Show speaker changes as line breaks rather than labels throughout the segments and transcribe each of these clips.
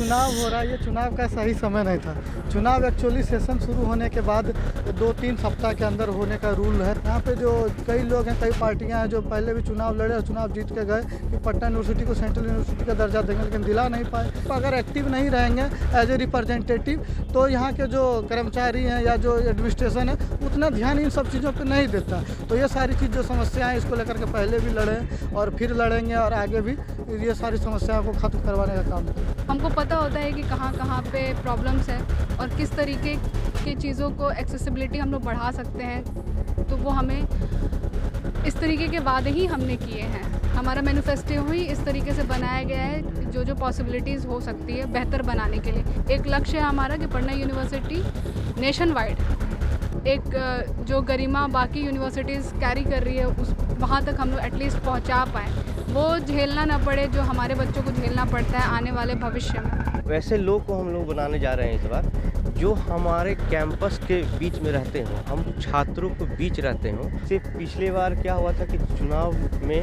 चुनाव हो रहा है, ये चुनाव का सही समय नहीं था। चुनाव एक्चुअली सेशन शुरू होने के बाद 2-3 सप्ताह के अंदर होने का रूल है। यहाँ पे जो कई लोग हैं, कई पार्टियां हैं जो पहले भी चुनाव लड़े और चुनाव जीत के गए कि पटना यूनिवर्सिटी को सेंट्रल यूनिवर्सिटी का दर्जा देंगे, लेकिन दिला नहीं पाए। तो अगर एक्टिव नहीं रहेंगे एज ए रिप्रेजेंटेटिव तो यहाँ के जो कर्मचारी हैं या जो एडमिनिस्ट्रेशन है उतना ध्यान इन सब चीज़ों पर नहीं देता। तो ये सारी चीज़ जो समस्याएँ इसको लेकर के पहले भी लड़े और फिर लड़ेंगे और आगे भी ये सारी समस्याओं को खत्म करवाने का काम करें।
हमको पता होता है कि कहाँ कहाँ पे प्रॉब्लम्स है और किस तरीके की चीज़ों को एक्सेसिबिलिटी हम लोग बढ़ा सकते हैं, तो वो हमें इस तरीके के वादे ही हमने किए हैं। हमारा मैनिफेस्टो ही इस तरीके से बनाया गया है जो पॉसिबिलिटीज़ हो सकती है बेहतर बनाने के लिए। एक लक्ष्य है हमारा कि पटना यूनिवर्सिटी नेशन वाइड एक जो गरिमा बाकी यूनिवर्सिटीज़ कैरी कर रही है उस वहाँ तक हम लोग एटलीस्ट पहुँचा पाएँ, वो झेलना ना पड़े जो हमारे बच्चों को झेलना पड़ता है आने वाले भविष्य में।
वैसे लोग को हम लोग बनाने जा रहे हैं इस बार जो हमारे कैंपस के बीच में रहते हों, हम छात्रों के बीच रहते हों। सिर्फ पिछले बार क्या हुआ था कि चुनाव में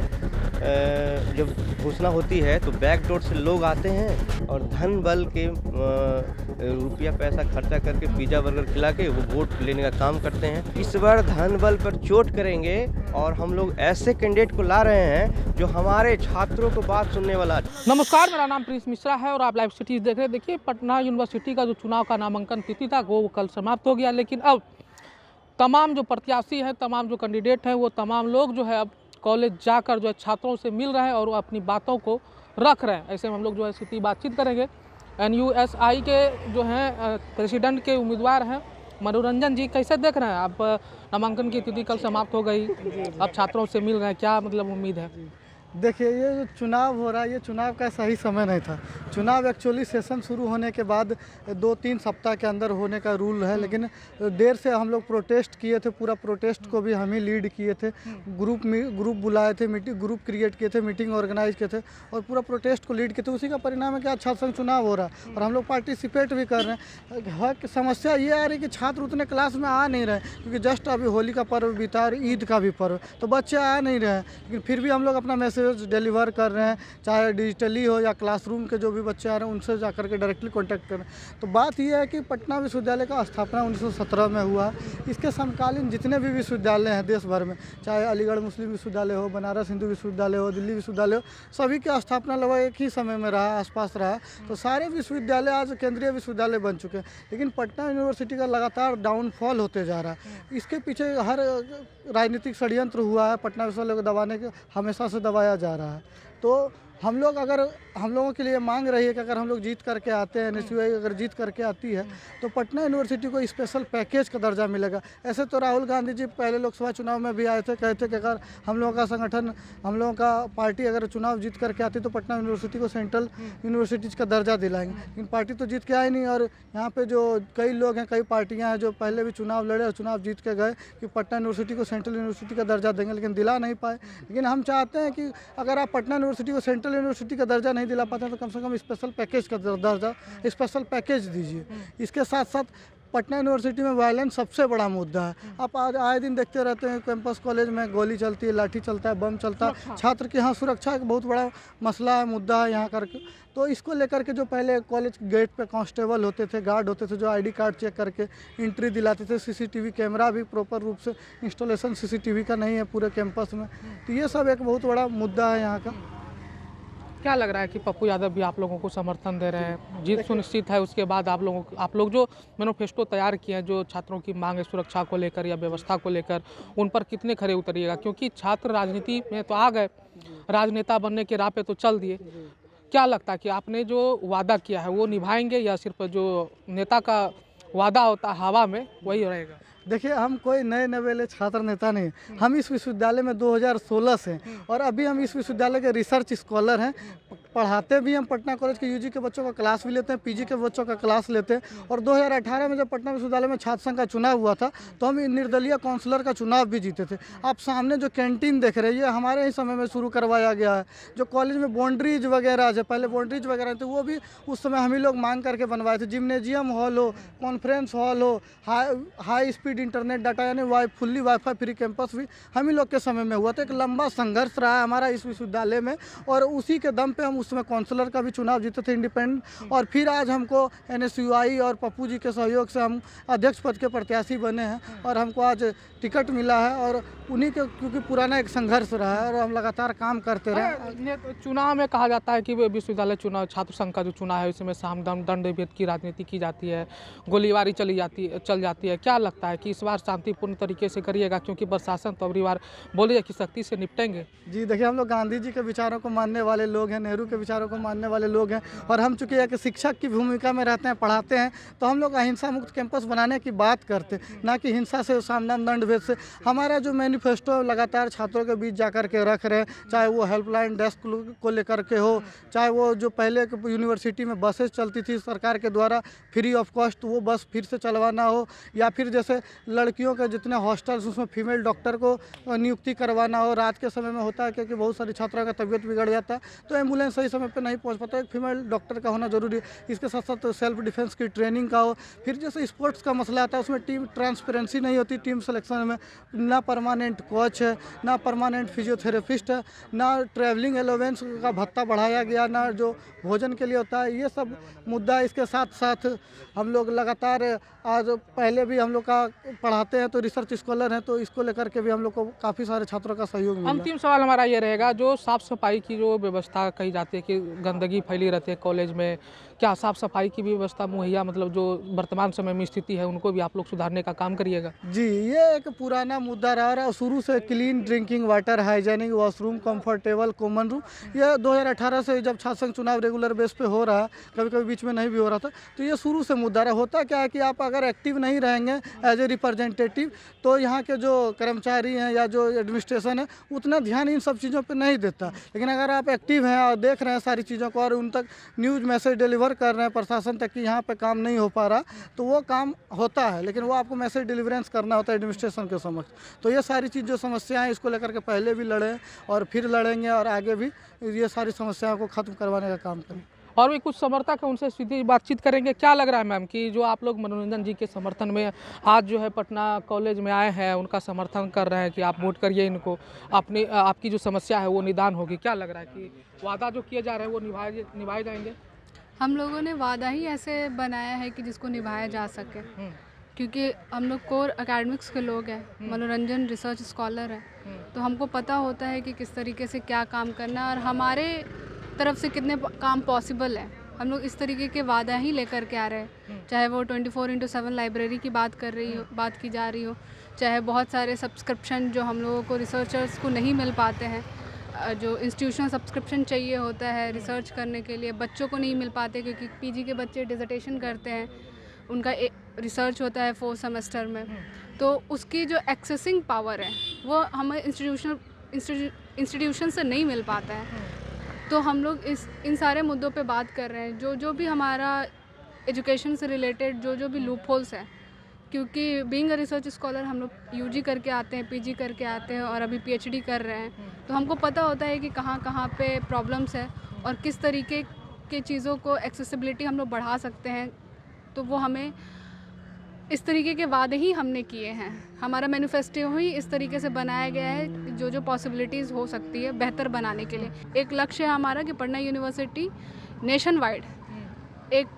जब घोषणा होती है तो बैकडोर से लोग आते हैं और धन बल के रुपया पैसा खर्चा करके पिज़्ज़ा बर्गर खिला के वो वोट लेने का काम करते हैं। इस बार धन बल पर चोट करेंगे और हम लोग ऐसे कैंडिडेट को ला रहे हैं जो हमारे छात्रों को बात सुनने वाला।
नमस्कार, मेरा नाम प्रिंस मिश्रा है और आप लाइव सिटीज देख रहे हैं। देखिए, पटना यूनिवर्सिटी का जो चुनाव का नामांकन तिथि था वो कल समाप्त हो गया, लेकिन अब तमाम जो प्रत्याशी हैं, तमाम जो कैंडिडेट हैं, वो तमाम लोग जो है अब कॉलेज जाकर जो है छात्रों से मिल रहे हैं और अपनी बातों को रख रहे हैं। ऐसे में हम लोग जो है सीधी बातचीत करेंगे। NUSI के जो हैं प्रेसिडेंट के उम्मीदवार हैं मनोरंजन जी, कैसे देख रहे हैं आप? नामांकन की तिथि कल समाप्त हो गई, अब छात्रों से मिल रहे हैं, क्या मतलब उम्मीद है?
देखिए, ये जो चुनाव हो रहा है ये चुनाव का सही समय नहीं था। चुनाव एक्चुअली सेशन शुरू होने के बाद 2-3 सप्ताह के अंदर होने का रूल है, लेकिन देर से हम लोग प्रोटेस्ट किए थे। पूरा प्रोटेस्ट को भी हम ही लीड किए थे। ग्रुप बुलाए थे, ग्रुप क्रिएट किए थे, मीटिंग ऑर्गेनाइज किए थे और पूरा प्रोटेस्ट को लीड किए थे। उसी का परिणाम है कि आज छात्र संघ चुनाव हो रहा है और हम लोग पार्टिसिपेट भी कर रहे हैं। समस्या ये आ रही है कि छात्र उतने क्लास में आ नहीं रहे, क्योंकि जस्ट अभी होली का पर्व बीता और ईद का भी पर्व, तो बच्चे आ नहीं रहे हैं। लेकिन फिर भी हम लोग अपना मैसेज डिलीवर कर रहे हैं, चाहे डिजिटली हो या क्लासरूम के जो भी बच्चे आ रहे हैं उनसे जाकर के डायरेक्टली कांटेक्ट कर रहे हैं। तो बात यह है कि पटना विश्वविद्यालय का स्थापना 1917 में हुआ। इसके समकालीन जितने भी विश्वविद्यालय हैं देश भर में, चाहे अलीगढ़ मुस्लिम विश्वविद्यालय हो, बनारस हिंदू विश्वविद्यालय हो, दिल्ली विश्वविद्यालय हो, सभी की स्थापना लगभग एक ही समय में रहा, आसपास रहा। तो सारे विश्वविद्यालय आज केंद्रीय विश्वविद्यालय बन चुके हैं, लेकिन पटना यूनिवर्सिटी का लगातार डाउनफॉल होते जा रहा है। इसके पीछे हर राजनीतिक षड्यंत्र हुआ है। पटना विश्वविद्यालय को दबाने के हमेशा से दबाया जा रहा है। तो हम लोगों के लिए मांग रही है कि अगर हम लोग जीत करके आते हैं, NSUI अगर जीत करके आती है तो पटना यूनिवर्सिटी को स्पेशल पैकेज का दर्जा मिलेगा। ऐसे तो राहुल गांधी जी पहले लोकसभा चुनाव में भी आए थे, कहते कि अगर हम लोगों का संगठन, हम लोगों का पार्टी अगर चुनाव जीत करके आती तो पटना यूनिवर्सिटी को सेंट्रल यूनिवर्सिटीज़ का दर्जा दिलाएंगे। लेकिन पार्टी तो जीत के आई नहीं और यहाँ पर जो कई लोग हैं, कई पार्टियाँ हैं जो पहले भी चुनाव लड़े और चुनाव जीत के गए कि पटना यूनिवर्सिटी को सेंट्रल यूनिवर्सिटी का दर्जा देंगे, लेकिन दिला नहीं पाए। लेकिन हम चाहते हैं कि अगर आप पटना यूनिवर्सिटी को सेंट्रल यूनिवर्सिटी का दर्जा नहीं दिला पाते हैं तो कम से कम स्पेशल पैकेज का दर्जा, स्पेशल पैकेज दीजिए। इसके साथ साथ पटना यूनिवर्सिटी में वायलेंस सबसे बड़ा मुद्दा है। आप आज आए दिन देखते रहते हैं कैंपस कॉलेज में गोली चलती है, लाठी चलता है, बम चलता है। छात्र के यहाँ सुरक्षा एक बहुत बड़ा मसला है, मुद्दा है यहाँ करके। तो इसको लेकर के जो पहले कॉलेज गेट पे कांस्टेबल होते थे, गार्ड होते थे जो ID कार्ड चेक करके एंट्री दिलाते थे, CCTV कैमरा भी प्रॉपर रूप से इंस्टॉलेशन CCTV का नहीं है पूरे कैंपस में। तो ये सब एक बहुत बड़ा मुद्दा है यहाँ का।
क्या लग रहा है कि पप्पू यादव भी आप लोगों को समर्थन दे रहे हैं, जीत सुनिश्चित है, उसके बाद आप लोग जो मैनिफेस्टो तैयार किए हैं, जो छात्रों की मांग है सुरक्षा को लेकर या व्यवस्था को लेकर, उन पर कितने खरे उतरिएगा? क्योंकि छात्र राजनीति में तो आ गए, राजनेता बनने के राह पे तो चल दिए। क्या लगता है कि आपने जो वादा किया है वो निभाएंगे या सिर्फ जो नेता का वादा होता है हवा में वही रहेगा?
देखिए, हम कोई नए नवेले छात्र नेता नहीं, हम इस विश्वविद्यालय में 2016 से और अभी हम इस विश्वविद्यालय के रिसर्च स्कॉलर हैं। पढ़ाते भी हम पटना कॉलेज के UG के बच्चों का क्लास भी लेते हैं, PG के बच्चों का क्लास लेते हैं। और 2018 में जब पटना विश्वविद्यालय में छात्र संघ का चुनाव हुआ था तो हम निर्दलीय काउंसलर का चुनाव भी जीते थे। आप सामने जो कैंटीन देख रहे हैं ये हमारे ही समय में शुरू करवाया गया है। जो कॉलेज में बाउंड्रीज वगैरह है, पहले बाउंड्रीज वगैरह थे, वो भी उस समय हम ही लोग मांग करके बनवाए थे। जिम्नेजियम हॉल हो, कॉन्फ्रेंस हॉल हो, हाई स्पीड इंटरनेट डाटा यानी फुल्ली वाईफाई फ्री कैंपस भी हम ही लोग के समय में हुआ था। एक लंबा संघर्ष रहा है हमारा इस विश्वविद्यालय में और उसी के दम पे हम हम उस समय काउंसलर का भी चुनाव जीते थे इंडिपेंडेंट, और फिर आज हमको NSUI और पप्पू जी के सहयोग से हम अध्यक्ष पद के प्रत्याशी बने हैं और हमको आज टिकट मिला है। और उन्हीं के क्योंकि पुराना एक संघर्ष रहा है और हम लगातार काम करते रहे।
चुनाव में कहा जाता है कि विश्वविद्यालय चुनाव छात्र संघ का जो चुनाव है इसमें साम दाम दंड भेद की राजनीति की जाती है, गोलीबारी चल जाती है। क्या लगता है कि इस बार शांतिपूर्ण तरीके से करिएगा, क्योंकि प्रशासन तो अगली बार बोलिए कि सख्ती से निपटेंगे?
जी देखिए, हम लोग गांधी जी के विचारों को मानने वाले लोग हैं, नेहरू के विचारों को मानने वाले लोग हैं, और हम चूँकि एक शिक्षक की भूमिका में रहते हैं, पढ़ाते हैं, तो हम लोग अहिंसा मुक्त कैंपस बनाने की बात करते हैं, ना कि हिंसा से, सामदाम दंड भेद से। हमारा जो मैनिफेस्टो लगातार छात्रों के बीच जाकर के रख रहे हैं, चाहे वो हेल्पलाइन डेस्क को लेकर के हो, चाहे वो जो पहले यूनिवर्सिटी में बसेस चलती थी सरकार के द्वारा फ्री ऑफ कॉस्ट, वो बस फिर से चलवाना हो, या फिर जैसे लड़कियों के जितने हॉस्टल्स उसमें फीमेल डॉक्टर को नियुक्ति करवाना हो। रात के समय में होता है क्योंकि बहुत सारी छात्रों का तबीयत बिगड़ जाता है तो एम्बुलेंस सही समय पर नहीं पहुंच पाता, एक फीमेल डॉक्टर का होना जरूरी है। इसके साथ साथ सेल्फ डिफेंस की ट्रेनिंग का हो। फिर जैसे स्पोर्ट्स का मसला आता है, उसमें टीम ट्रांसपेरेंसी नहीं होती, टीम सिलेक्शन में ना परमानेंट कोच है, ना परमानेंट फिजियोथेरेपिस्ट है, ना ट्रैवलिंग अलाउंस का भत्ता बढ़ाया गया, ना जो भोजन के लिए होता है, ये सब मुद्दा। इसके साथ साथ हम लोग लगातार आज पहले भी हम लोग का पढ़ाते हैं तो रिसर्च स्कॉलर हैं, तो इसको लेकर के भी हम लोग को काफ़ी सारे छात्रों का सहयोग मिला।
अंतिम सवाल हमारा ये रहेगा, जो साफ़ सफाई की जो व्यवस्था कही जाती है कि गंदगी फैली रहती है कॉलेज में, क्या साफ़ सफाई की भी व्यवस्था मुहैया, मतलब जो वर्तमान समय में स्थिति है उनको भी आप लोग सुधारने का काम करिएगा?
जी, ये एक पुराना मुद्दा रहा है शुरू से। Clean drinking water, hygienic washroom, comfortable common room, ये 2018 से जब छात्र संघ चुनाव रेगुलर बेस पे हो रहा है, कभी कभी बीच में नहीं भी हो रहा था, तो ये शुरू से मुद्दा रहा। होता क्या है कि आप अगर एक्टिव नहीं रहेंगे एज ए रिप्रेजेंटेटिव, तो यहाँ के जो कर्मचारी हैं या जो एडमिनिस्ट्रेशन है उतना ध्यान इन सब चीज़ों पर नहीं देता। लेकिन अगर आप एक्टिव हैं और देख रहे हैं सारी चीज़ों को और उन तक न्यूज़ मैसेज डिलीवर कर रहे हैं प्रशासन तक कि यहाँ पे काम नहीं हो पा रहा, तो वो काम होता है, लेकिन वो आपको मैसेज डिलीवरेंस करना होता है एडमिनिस्ट्रेशन के समक्ष। तो ये सारी चीज़ जो समस्याएं हैं, इसको लेकर के पहले भी लड़े और फिर लड़ेंगे और आगे भी ये सारी समस्याओं को ख़त्म करवाने का काम करें।
और भी कुछ समर्थक है, उनसे सीधी बातचीत करेंगे। क्या लग रहा है मैम कि जो आप लोग मनोरंजन जी के समर्थन में आज जो है पटना कॉलेज में आए हैं, उनका समर्थन कर रहे हैं कि आप वोट करिए इनको, आपकी जो समस्या है वो निदान होगी? क्या लग रहा है कि वादा जो किए जा रहे हैं वो निभाए जाएंगे?
हम लोगों ने वादा ही ऐसे बनाया है कि जिसको निभाया जा सके, क्योंकि हम लोग कोर एकेडमिक्स के लोग हैं, मनोरंजन रिसर्च स्कॉलर हैं, तो हमको पता होता है कि किस तरीके से क्या काम करना है और हमारे तरफ से कितने काम पॉसिबल है। हम लोग इस तरीके के वादा ही लेकर के आ रहे हैं, चाहे वो 24/7 लाइब्रेरी की बात की जा रही हो, चाहे बहुत सारे सब्सक्रिप्शन जो हम लोगों को रिसर्चर्स को नहीं मिल पाते हैं, जो इंस्टीट्यूशनल सब्सक्रिप्शन चाहिए होता है रिसर्च करने के लिए, बच्चों को नहीं मिल पाते क्योंकि पीजी के बच्चे डिसर्टेशन करते हैं, उनका रिसर्च होता है 4 सेमेस्टर में, तो उसकी जो एक्सेसिंग पावर है वो हमें इंस्टीट्यूशन से नहीं मिल पाता है। तो हम लोग इन सारे मुद्दों पे बात कर रहे हैं, जो भी हमारा एजुकेशन से रिलेटेड जो भी लूप होल्स है, क्योंकि बीइंग अ रिसर्च स्कॉलर हम लोग यूजी करके आते हैं, पीजी करके आते हैं और अभी पीएचडी कर रहे हैं, तो हमको पता होता है कि कहाँ पे प्रॉब्लम्स है और किस तरीके के चीज़ों को एक्सेसिबिलिटी हम लोग बढ़ा सकते हैं। तो वो हमें इस तरीके के वादे ही हमने किए हैं, हमारा मैनिफेस्टो ही इस तरीके से बनाया गया है जो पॉसिबिलिटीज़ हो सकती है बेहतर बनाने के लिए। एक लक्ष्य है हमारा कि पटना यूनिवर्सिटी नेशन वाइड एक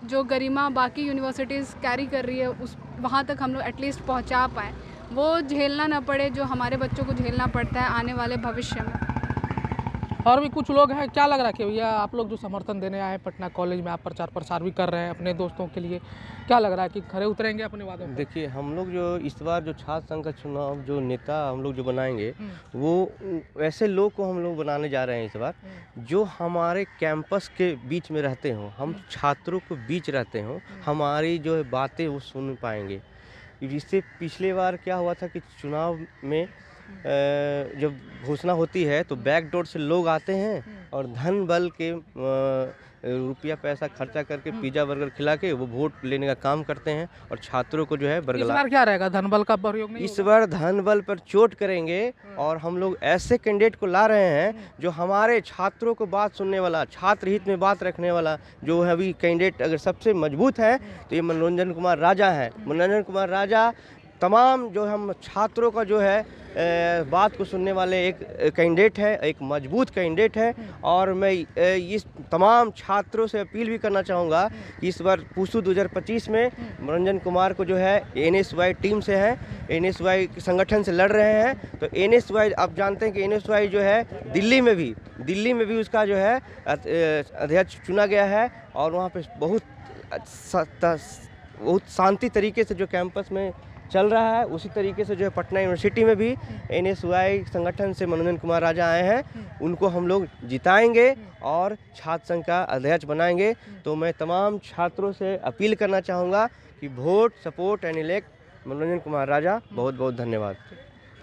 जो गरिमा बाकी यूनिवर्सिटीज़ कैरी कर रही है उस वहाँ तक हम लोग एटलीस्ट पहुँचा पाएँ, वो झेलना ना पड़े जो हमारे बच्चों को झेलना पड़ता है आने वाले भविष्य में।
और भी कुछ लोग हैं, क्या लग रहा है कि भैया आप लोग जो समर्थन देने आए पटना कॉलेज में, आप प्रचार प्रसार भी कर रहे हैं अपने दोस्तों के लिए, क्या लग रहा है कि खरे उतरेंगे अपने वादों पर?
देखिए, हम लोग जो इस बार जो छात्र संघ का चुनाव जो नेता हम लोग जो बनाएंगे, वो ऐसे लोग को हम लोग बनाने जा रहे हैं इस बार जो हमारे कैंपस के बीच में रहते हों, हम छात्रों के बीच रहते हों, हमारी जो है बातें वो सुन पाएंगे। इससे पिछले बार क्या हुआ था कि चुनाव में जब घोषणा होती है तो बैकडोर से लोग आते हैं और धन बल के रुपया पैसा खर्चा करके पिज्जा बर्गर खिला के वो वोट लेने का काम करते हैं और छात्रों को जो है
इस बार क्या रहेगा, धन बल का प्रयोग नहीं
इस बार धन बल पर चोट करेंगे और हम लोग ऐसे कैंडिडेट को ला रहे हैं जो हमारे छात्रों को बात सुनने वाला, छात्र हित में बात रखने वाला जो है। अभी कैंडिडेट अगर सबसे मजबूत है तो ये मनोरंजन कुमार राजा है। मनोरंजन कुमार राजा तमाम जो हम छात्रों का जो है बात को सुनने वाले एक कैंडिडेट है, एक मजबूत कैंडिडेट है। और मैं इस तमाम छात्रों से अपील भी करना चाहूँगा कि इस बार पूसू 2025 में मनोरंजन कुमार को जो है NSY टीम से हैं, NSY संगठन से लड़ रहे हैं। तो NSY आप जानते हैं कि NSY जो है दिल्ली में भी उसका जो है अध्यक्ष चुना गया है और वहाँ पे बहुत शांति तरीके से जो कैंपस में चल रहा है, उसी तरीके से जो है पटना यूनिवर्सिटी में भी NSY संगठन से मनोरंजन कुमार राजा आए हैं। उनको हम लोग जिताएंगे और छात्र संघ का अध्यक्ष बनाएंगे। तो मैं तमाम छात्रों से अपील करना चाहूँगा कि वोट, सपोर्ट एंड इलेक्ट मनोरंजन कुमार राजा। बहुत बहुत धन्यवाद।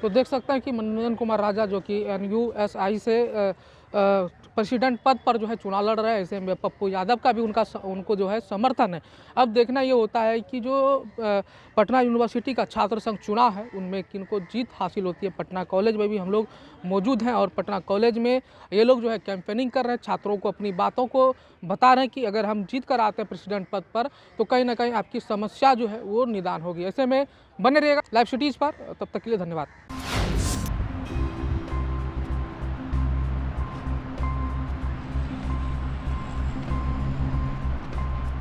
तो देख सकते हैं कि मनोरंजन कुमार राजा जो कि NUSI से प्रेसिडेंट पद पर जो है चुनाव लड़ रहे हैं, ऐसे में पप्पू यादव का भी उनको जो है समर्थन है। अब देखना ये होता है कि जो पटना यूनिवर्सिटी का छात्र संघ चुनाव है उनमें किनको जीत हासिल होती है। पटना कॉलेज में भी हम लोग मौजूद हैं और पटना कॉलेज में ये लोग जो है कैंपेनिंग कर रहे हैं, छात्रों को अपनी बातों को बता रहे हैं कि अगर हम जीत कर आते हैं प्रेसिडेंट पद पर तो कहीं ना कहीं आपकी समस्या जो है वो निदान होगी। ऐसे में बने रहिएगा लाइव सिटीज़ पर। तब तक के लिए धन्यवाद।